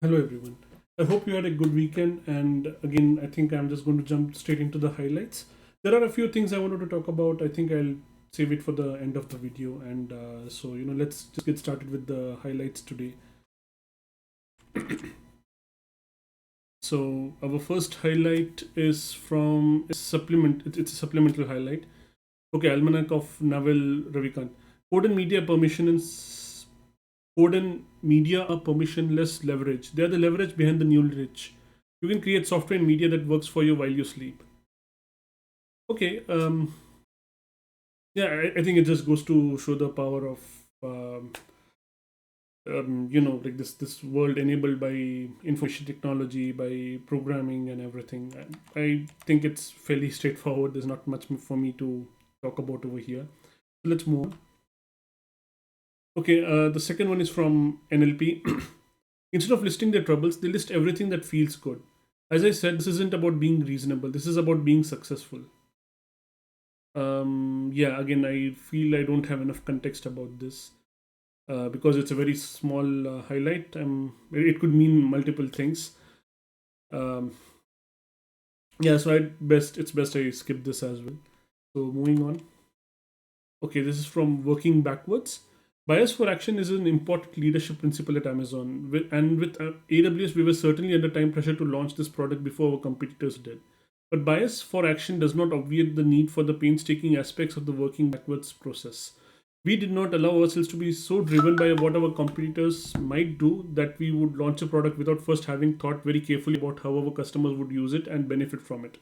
Hello, everyone. I hope you had a good weekend. And again, I think I'm just going to jump straight into the highlights. There are a few things I wanted to talk about. I think I'll save it for the end of the video. And let's just get started with the highlights today. So, our first highlight is from a supplement. It's a supplemental highlight. Okay, Almanack of Naval Ravikant. Code and media permissions. Code and media are permissionless leverage. They are the leverage behind the new rich. You can create software and media that works for you while you sleep. Okay, yeah, I think it just goes to show the power of um, like this world enabled by information technology, by programming and everything. I think it's fairly straightforward. There's not much for me to talk about over here. Let's move on. Okay, the second one is from NLP. Instead of listing their troubles, they list everything that feels good. As I said, this isn't about being reasonable. This is about being successful. Yeah, again, I feel I don't have enough context about this because it's a very small highlight. It could mean multiple things. Um, yeah, so it's best I skip this as well. So moving on. Okay, this is from working backwards. Bias for action is an important leadership principle at Amazon. And with AWS, we were certainly under time pressure to launch this product before our competitors did. But bias for action does not obviate the need for the painstaking aspects of the working backwards process. We did not allow ourselves to be so driven by what our competitors might do that we would launch a product without first having thought very carefully about how our customers would use it and benefit from it.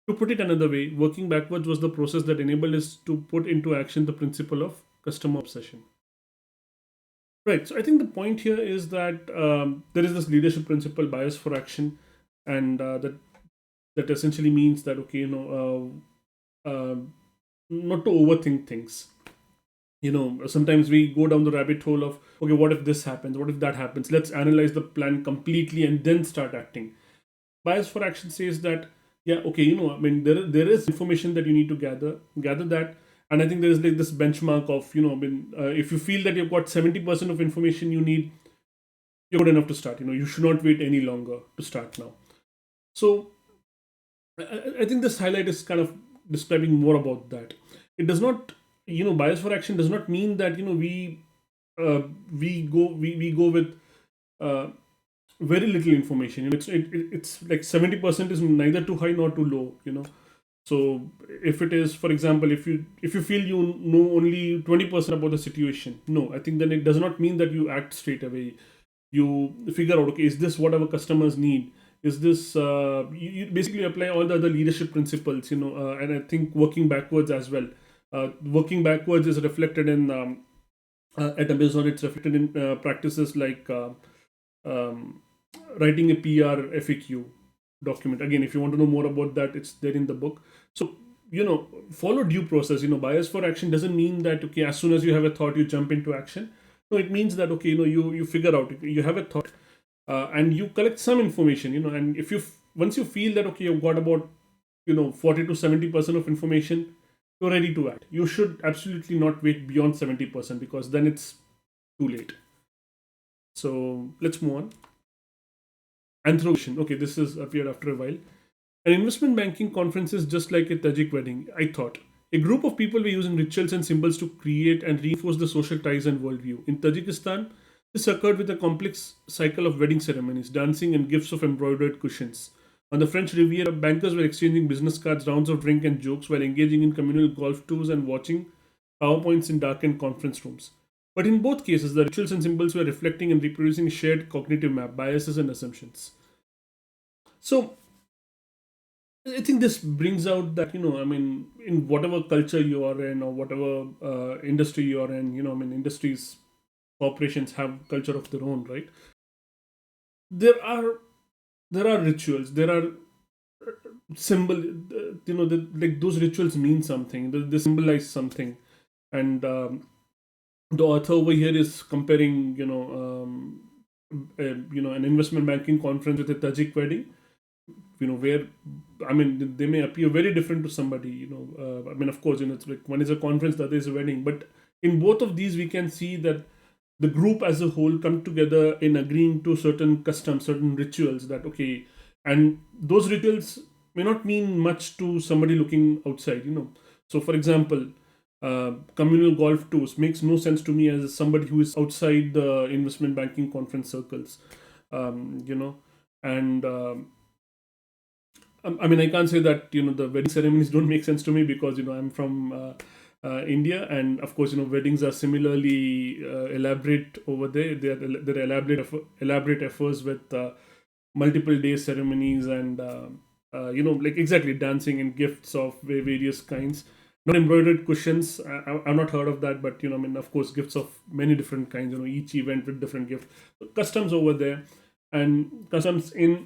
To put it another way, working backwards was the process that enabled us to put into action the principle of customer obsession. Right. So I think the point here is that there is this leadership principle, bias for action, and that essentially means that okay, not to overthink things. Sometimes we go down the rabbit hole of okay, what if this happens? What if that happens? Let's analyze the plan completely and then start acting. Bias for action says that yeah, okay, I mean there is information that you need to gather that, and I think there is like this benchmark of I mean if you feel that you've got 70% of information you need, you're good enough to start. You should not wait any longer to start now. So I think this highlight is kind of describing more about that. It does not, bias for action does not mean that we go with uh, very little information. It's like 70% is neither too high nor too low. So if it is, for example, if you feel you know only 20% about the situation, no, I think then it does not mean that you act straight away. You figure out, okay, is this what our customers need? Is this you basically apply all the other leadership principles, and I think working backwards as well. Working backwards is reflected in at Amazon. It's reflected in practices like um, writing a PR FAQ document. Again, if you want to know more about that, it's there in the book. So follow due process. Bias for action doesn't mean that okay, as soon as you have a thought, you jump into action. No, it means that okay, you figure out, you have a thought, and you collect some information. And if you once you feel that okay, you've got about 40 to 70% of information, you're ready to act. You should absolutely not wait beyond 70% because then it's too late. So let's move on. Anthro-Vision. Okay, this has appeared after a while. An investment banking conference is just like a Tajik wedding, I thought. A group of people were using rituals and symbols to create and reinforce the social ties and worldview. In Tajikistan, this occurred with a complex cycle of wedding ceremonies, dancing, and gifts of embroidered cushions. On the French Riviera, bankers were exchanging business cards, rounds of drink and jokes while engaging in communal golf tours and watching PowerPoints in darkened conference rooms. But in both cases, the rituals and symbols were reflecting and reproducing shared cognitive map, biases, and assumptions. So, I think this brings out that I mean, in whatever culture you are in or whatever industry you are in, I mean, industries, corporations have culture of their own, right? There are rituals, there are symbol, like those rituals mean something. They symbolize something, and the author over here is comparing, an investment banking conference with a Tajik wedding, where I mean they may appear very different to somebody. I mean, of course, it's like one is a conference, the other is a wedding, but in both of these we can see that the group as a whole come together in agreeing to certain customs, certain rituals that okay, and those rituals may not mean much to somebody looking outside, you know. So, for example, communal golf tours makes no sense to me as somebody who is outside the investment banking conference circles, you know, and I mean, I can't say that the wedding ceremonies don't make sense to me because I'm from India, and of course weddings are similarly elaborate over there. They're elaborate affairs with multiple day ceremonies and like exactly dancing and gifts of various kinds. Not embroidered cushions. I've not heard of that, but I mean, of course, gifts of many different kinds. Each event with different gifts. Customs over there, and customs in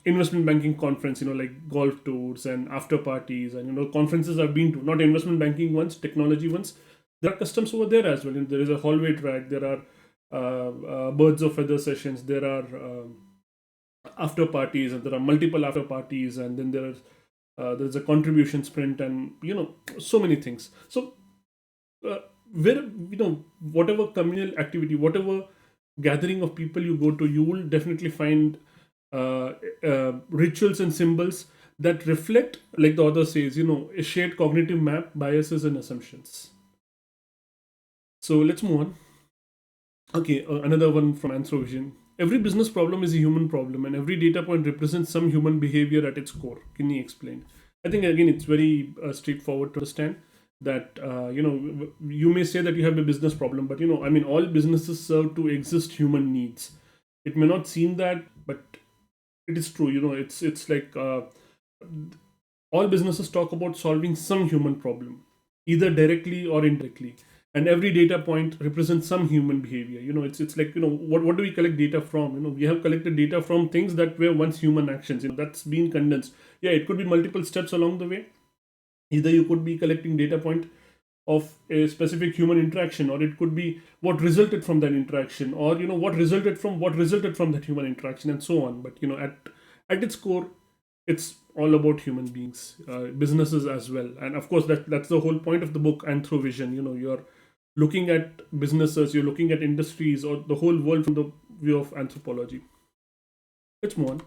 investment banking conference, like golf tours and after parties and conferences I've been to, not investment banking ones, technology ones. There are customs over there as well. There is a hallway track. There are birds of feather sessions. There are after parties, and there are multiple after parties, and then there's a contribution sprint, and so many things. So uh, where whatever communal activity, whatever gathering of people you go to, you will definitely find rituals and symbols that reflect, like the author says, a shared cognitive map, biases, and assumptions. So let's move on. Okay, another one from Anthro-Vision. Every business problem is a human problem, and every data point represents some human behavior at its core. Can you explain? I think again it's very straightforward to understand that you may say that you have a business problem, but I mean all businesses serve to exist human needs. It may not seem that, but it is true. It's like all businesses talk about solving some human problem, either directly or indirectly, and every data point represents some human behavior. It's like what do we collect data from? We have collected data from things that were once human actions. That's been condensed. Yeah, it could be multiple steps along the way. Either you could be collecting data point of a specific human interaction, or it could be what resulted from that interaction, or what resulted from that human interaction, and so on. But at its core, it's all about human beings, businesses as well. And of course that's the whole point of the book Anthro-Vision. You're looking at businesses, you're looking at industries, or the whole world from the view of anthropology. Let's move on.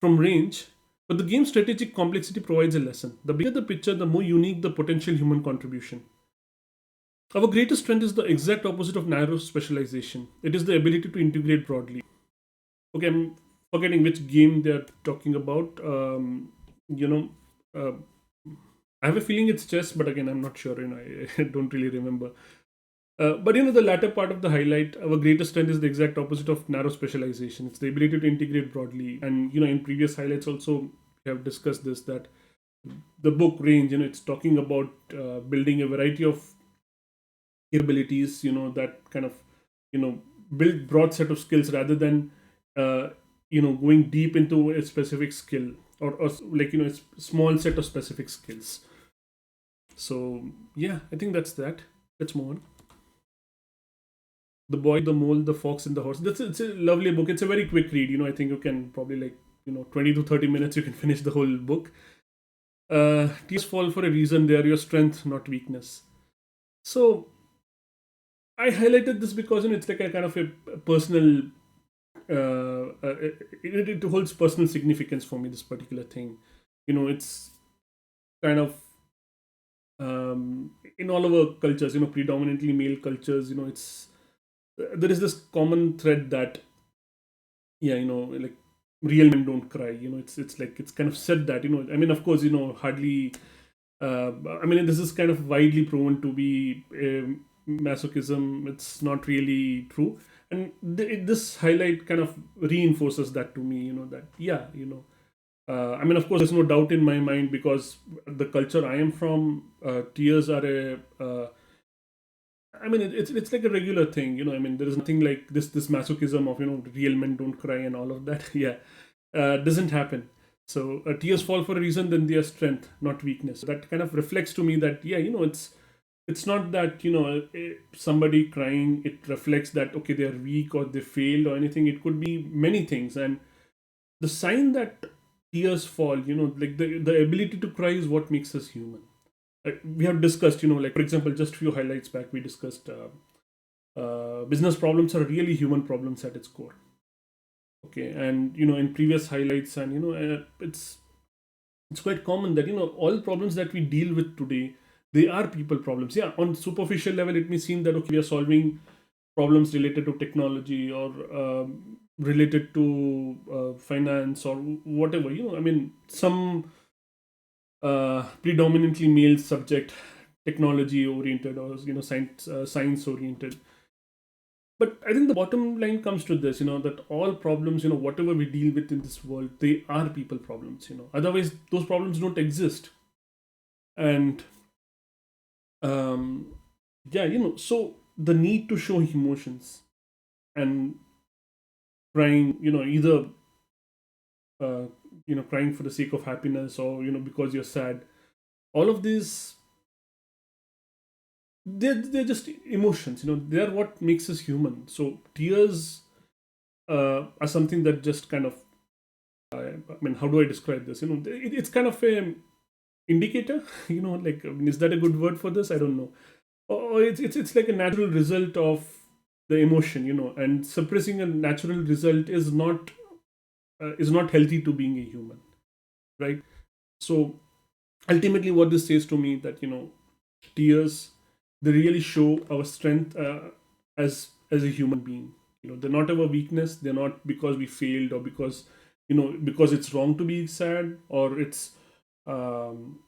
From range, but the game's strategic complexity provides a lesson. The bigger the picture, the more unique the potential human contribution. Our greatest strength is the exact opposite of narrow specialization. It is the ability to integrate broadly. Okay, I'm forgetting which game they're talking about. You know, uh, I have a feeling it's chess, but again, I'm not sure. I don't really remember. But the latter part of the highlight, our greatest strength is the exact opposite of narrow specialization. It's the ability to integrate broadly. And in previous highlights also we have discussed this, that the book range, it's talking about building a variety of capabilities. That kind of build broad set of skills rather than going deep into a specific skill, or like a small set of specific skills. So yeah, I think that's that. Let's move on. The Boy, the Mole, the Fox, and the Horse. It's a lovely book. It's a very quick read. I think you can probably, like 20 to 30 minutes you can finish the whole book. Tears fall for a reason. They are your strength, not weakness. So I highlighted this because it's like a kind of a personal. It holds personal significance for me. This particular thing, it's kind of in all of our cultures. Predominantly male cultures. It's there is this common thread that yeah, like real men don't cry. It's like it's kind of said that. I mean, of course, hardly. I mean, this is kind of widely proven to be masochism. It's not really true, and this highlight kind of reinforces that to me. That yeah, I mean, of course, there's no doubt in my mind because the culture I am from, tears are a I mean, it's like a regular thing. I mean, there is nothing like this masochism of real men don't cry and all of that. Yeah, doesn't happen. So tears fall for a reason. Then they are strength, not weakness. That kind of reflects to me that yeah, it's not that somebody crying. It reflects that okay, they are weak or they failed or anything. It could be many things, and the sign that tears fall, like the ability to cry is what makes us human. We have discussed, like for example, just few highlights back, we discussed Business problems are really human problems at its core. Okay, and in previous highlights, and it's quite common that all problems that we deal with today, they are people problems. Yeah, on superficial level it may seem that okay, we are solving problems related to technology, or related to finance, or whatever. I mean, some predominantly male subject, technology oriented, or science oriented. But I think the bottom line comes to this, that all problems, whatever we deal with in this world, they are people problems. Otherwise those problems don't exist. And um yeah, so the need to show emotions, and crying, either uh, crying for the sake of happiness, or because you're sad, all of these, they're just emotions. They're what makes us human. So tears are something that just kind of, I mean, how do I describe this? It's kind of a indicator. Like, I mean, is that a good word for this? I don't know. Or it's like a natural result of the emotion. And suppressing a natural result is not healthy to being a human, right? So ultimately, what this says to me, that tears, they really show our strength, as a human being. They're not our weakness. They're not because we failed, or because it's wrong to be sad, or it's um,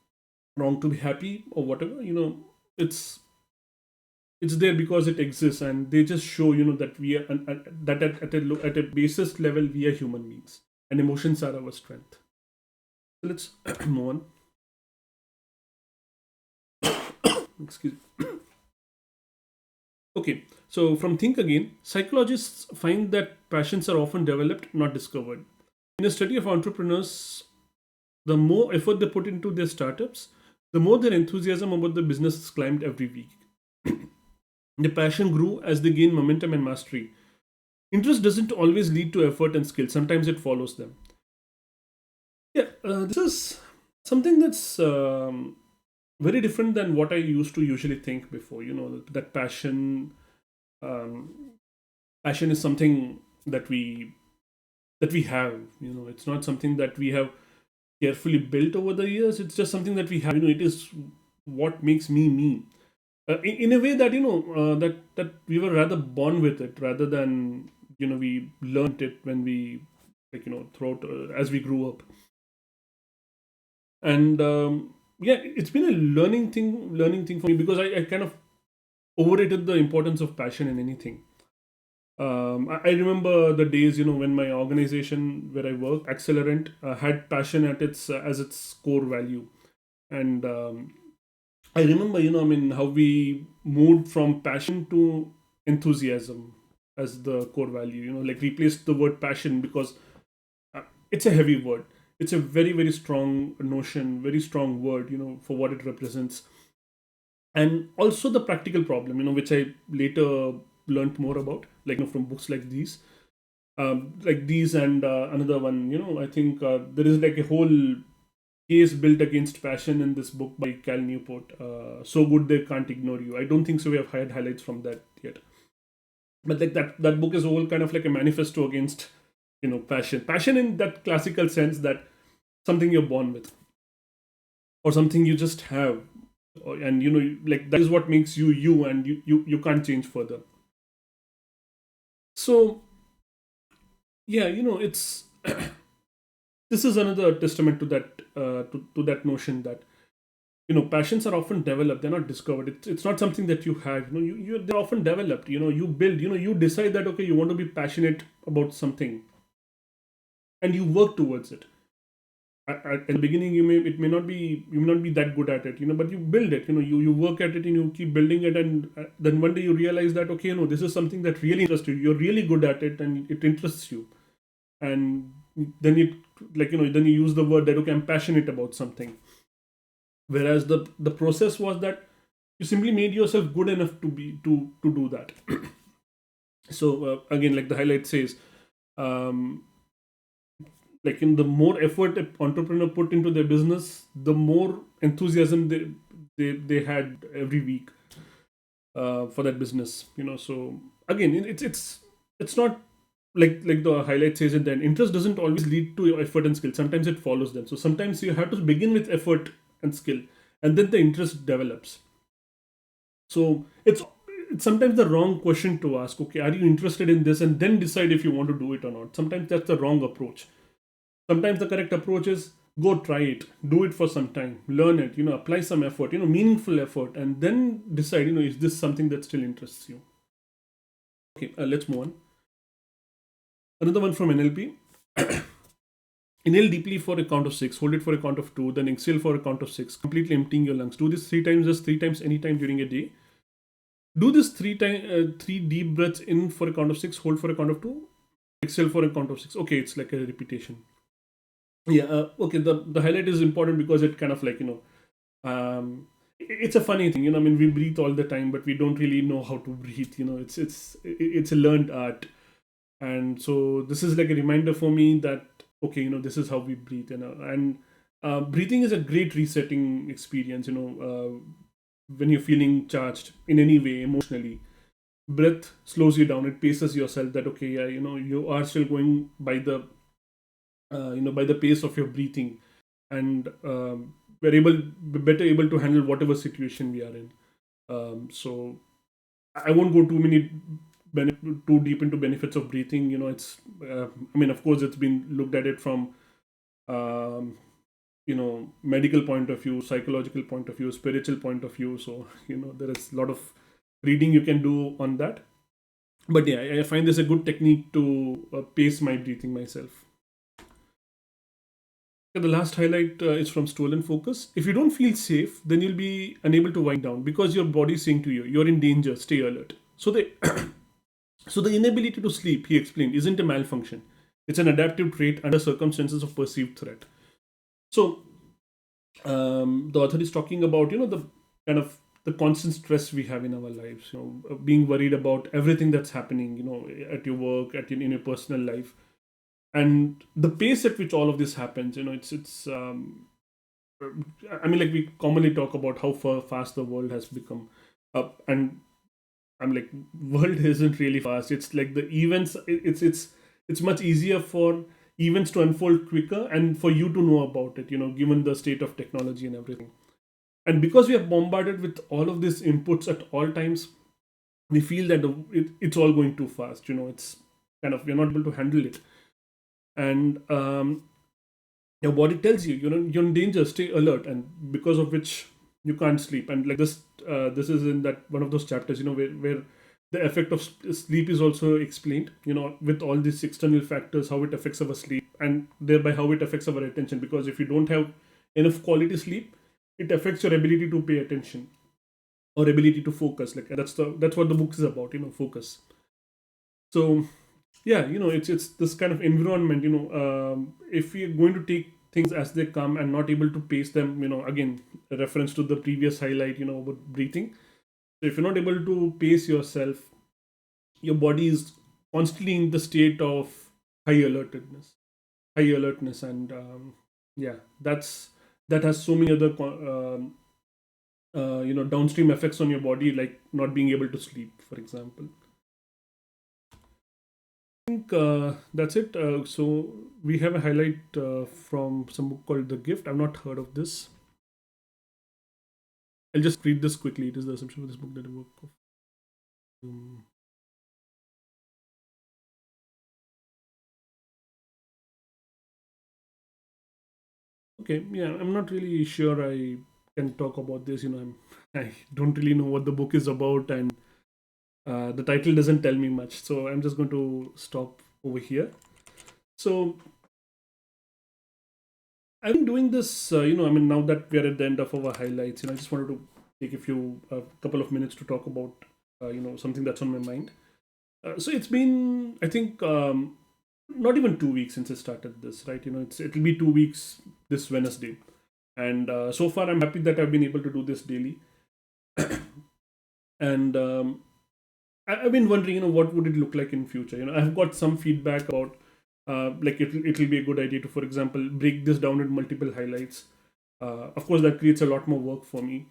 wrong to be happy, or whatever. It's there because it exists, and they just show that we are, that at a basis level, we are human beings, and emotions are our strength. So let's move on. Excuse. Okay, so from Think Again, psychologists find that passions are often developed, not discovered. In a study of entrepreneurs, the more effort they put into their startups, the more their enthusiasm about the business climbed every week. The passion grew as they gained momentum and mastery. Interest doesn't always lead to effort and skill, sometimes it follows them. Yeah, this is something that's very different than what I used to usually think before. That um, passion is something that we have. It's not something that we have carefully built over the years. It's just something that we have. It is what makes me me. In a way that that we were rather born with it, rather than we learned it when we, like, throughout, as we grew up. And yeah, it's been a learning thing for me, because I kind of overrated the importance of passion in anything. I remember the days, when my organization where I work, Accelerant, had passion at its as its core value. And I remember, I mean, how we moved from passion to enthusiasm as the core value. Like, replaced the word passion, because it's a heavy word. It's a very, very strong notion, very strong word, for what it represents. And also the practical problem, which I later learned more about, like, from books like these, and another one. I think there is like a whole case built against passion in this book by Cal Newport. So good they can't ignore you. I don't think so. We have had highlights from that yet, but like that book is all kind of like a manifesto against passion in that classical sense, that something you're born with, or something you just have, and like, that is what makes you you, and you can't change further. So yeah, it's this is another testament to that, to that notion, that passions are often developed, they're not discovered. It's not something that you have. They're often developed. You build, you decide that okay, you want to be passionate about something, and you work towards it. At the beginning, you may not be that good at it, but you build it. You work at it, and you keep building it, and then one day you realize that okay, this is something that really interests you. You're really good at it, and it interests you. And then you, like, then you use the word that okay, I'm passionate about something. Whereas the process was that you simply made yourself good enough to do that. So again, like the highlight says, um, like, in the more effort an entrepreneur put into their business, the more enthusiasm they had every week. for that business. So again, it's not like the highlight says it. Then interest doesn't always lead to your effort and skill. Sometimes it follows them. So sometimes you have to begin with effort and skill, and then the interest develops. So it's sometimes the wrong question to ask. Okay, are you interested in this, and then decide if you want to do it or not. Sometimes that's the wrong approach. Sometimes the correct approach is go try it, do it for some time, learn it, apply some effort, meaningful effort, and then decide, is this something that still interests you. Okay, let's move on. Another one from NLP. Inhale deeply for a count of 6, hold it for a count of 2, then exhale for a count of 6, completely emptying your lungs. Do this 3 times, just 3 times, anytime during a day. Do this 3 deep breaths in for a count of 6, hold for a count of 2, exhale for a count of 6. Okay, it's like a repetition. Yeah, okay, the highlight is important because it kind of like, it's a funny thing, I mean, we breathe all the time, but we don't really know how to breathe. It's a learned art. And so this is like a reminder for me that, okay, this is how we breathe. And breathing is a great resetting experience. When you're feeling charged in any way emotionally, breath slows you down. It paces yourself that, okay, yeah, you are still going by the by the pace of your breathing. And we're better able to handle whatever situation we are in. So I won't go too deep into benefits of breathing. I mean, of course, it's been looked at it from um, medical point of view, psychological point of view, spiritual point of view. So there is a lot of reading you can do on that. But yeah, I find this a good technique to pace my breathing myself. The last highlight is from stolen focus. If you don't feel safe, then you'll be unable to wind down because your body is saying to you, you're in danger, stay alert. So the inability to sleep, he explained, isn't a malfunction. It's an adaptive trait under circumstances of perceived threat. So the author is talking about, the kind of the constant stress we have in our lives, being worried about everything that's happening, at your work, in your personal life, and the pace at which all of this happens. I mean, like we commonly talk about how fast the world has become, and I'm like, world isn't really fast. It's like the events. It's much easier for events to unfold quicker and for you to know about it. Given the state of technology and everything, and because we are bombarded with all of these inputs at all times, we feel that it's all going too fast. It's kind of we're not able to handle it, and your body tells you, you're in danger, stay alert, and because of which you can't sleep. And like this is in that one of those chapters, where the effect of sleep is also explained, with all these external factors, how it affects our sleep, and thereby how it affects our attention. Because if you don't have enough quality sleep, it affects your ability to pay attention or ability to focus. Like that's what the book is about, focus. So yeah, it's this kind of environment. If we're going to take things as they come and not able to pace them, again, a reference to the previous highlight, about breathing. So if you're not able to pace yourself, your body is constantly in the state of high alertness, and yeah, that has so many other downstream effects on your body, like not being able to sleep, for example. I think that's it. So we have a highlight from some book called The Gift. I've not heard of this. I'll just read this quickly. It is the assumption of this book that a work of. Um, okay, yeah, I'm not really sure I can talk about this. I don't really know what the book is about, and the title doesn't tell me much. So I'm just going to stop over here. So I've been doing this, I mean, now that we are at the end of our highlights, I just wanted to take a couple of minutes to talk about, something that's on my mind. So it's been, I think, not even 2 weeks since I started this, right? It'll be 2 weeks this Wednesday, and so far I'm happy that I've been able to do this daily. And I've been wondering, what would it look like in future? I've got some feedback about, like it'll be a good idea to, for example, break this down in multiple highlights. Of course, that creates a lot more work for me.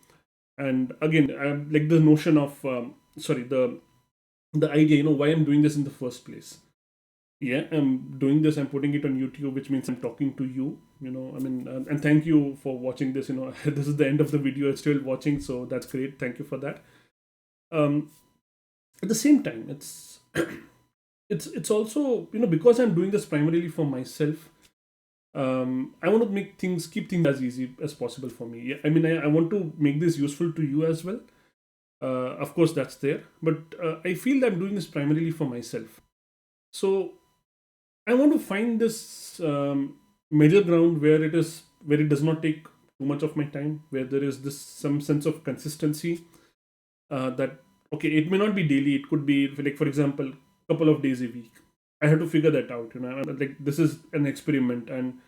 And again, like the notion of sorry, the idea, why I'm doing this in the first place. Yeah, I'm doing this, I'm putting it on YouTube, which means I'm talking to you, I mean, and thank you for watching this. This is the end of the video, it's still watching, so that's great, thank you for that. um at the same time, it's also, because I'm doing this primarily for myself. I want to keep things as easy as possible for me. Yeah, I mean, I want to make this useful to you as well. Of course, that's there, but I feel that I'm doing this primarily for myself. So I want to find this middle ground where it does not take too much of my time, where there is this some sense of consistency. That okay, it may not be daily. It could be like, for example, couple of days a week. I have to figure that out. Like, this is an experiment, and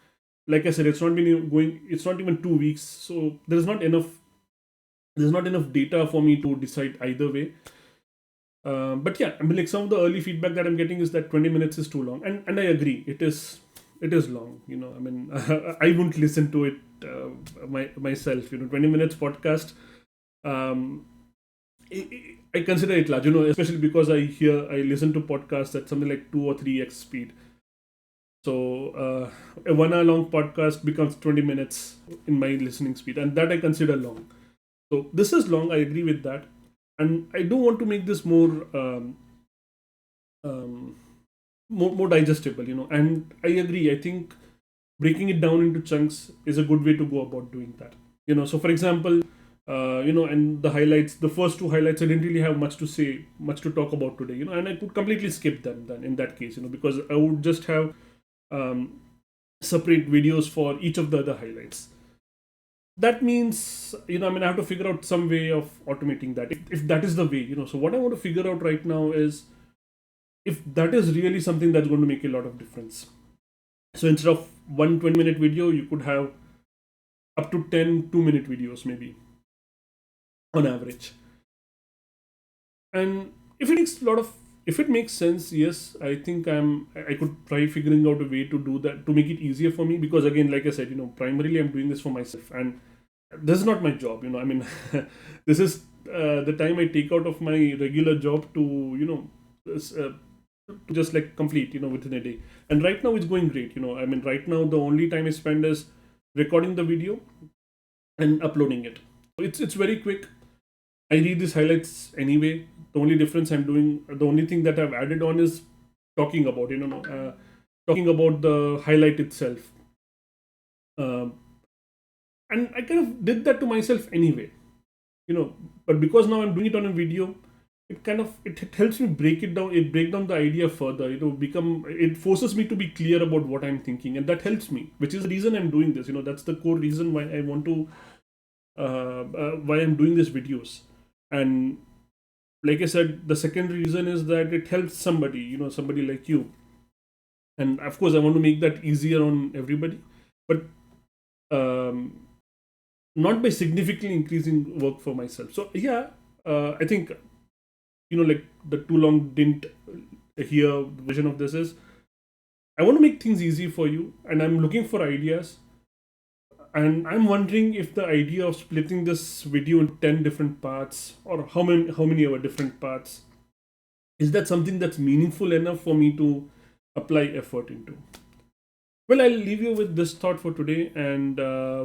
like I said, it's not been going. It's not even 2 weeks, so there's not enough. There's not enough data for me to decide either way. But yeah, I mean, like, some of the early feedback that I'm getting is that 20 minutes is too long, and I agree, it is long. I mean, I wouldn't listen to it myself. 20 minutes podcast. Um, I consider it large, especially because I listen to podcasts at something like 2 or 3x speed. So a 1 hour long podcast becomes 20 minutes in my listening speed, and that I consider long. So this is long. I agree with that, and I do want to make this um, more digestible. And I agree. I think breaking it down into chunks is a good way to go about doing that. So for example, and the highlights, the first two highlights, I didn't really have much to say, much to talk about today. And I could completely skip them then in that case. Because I would just have um, separate videos for each of the other highlights. That means, I mean, I have to figure out some way of automating that, if that is the way. So what I want to figure out right now is if that is really something that's going to make a lot of difference. So instead of one 20-minute video, you could have up to 10 2-minute videos, maybe, on average. And if it makes sense, yes, I think I could try figuring out a way to do that, to make it easier for me. Because again, like I said, primarily I'm doing this for myself, and this is not my job. I mean, this is the time I take out of my regular job to to just like complete, within a day. And right now it's going great. I mean, right now the only time I spend is recording the video and uploading it. So it's very quick. I read these highlights anyway. The only difference I'm doing, the only thing that I've added on is talking about, talking about the highlight itself. Um, and I kind of did that to myself anyway, but because now I'm doing it on a video, it helps me break down the idea further. It forces me to be clear about what I'm thinking, and that helps me, which is the reason I'm doing this. That's the core reason why I want to why I'm doing these videos. And like I said, the second reason is that it helps somebody, somebody like you. And of course, I want to make that easier on everybody, but um, not by significantly increasing work for myself. So yeah, I think, like, the too long didn't hear vision of this is, I want to make things easy for you, and I'm looking for ideas. And I'm wondering if the idea of splitting this video into 10 different parts, or how many other different parts, is that something that's meaningful enough for me to apply effort into. Well, I'll leave you with this thought for today. And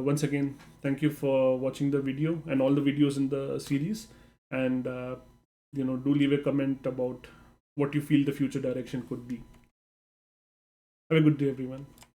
once again, thank you for watching the video and all the videos in the series. And do leave a comment about what you feel the future direction could be. Have a good day, everyone.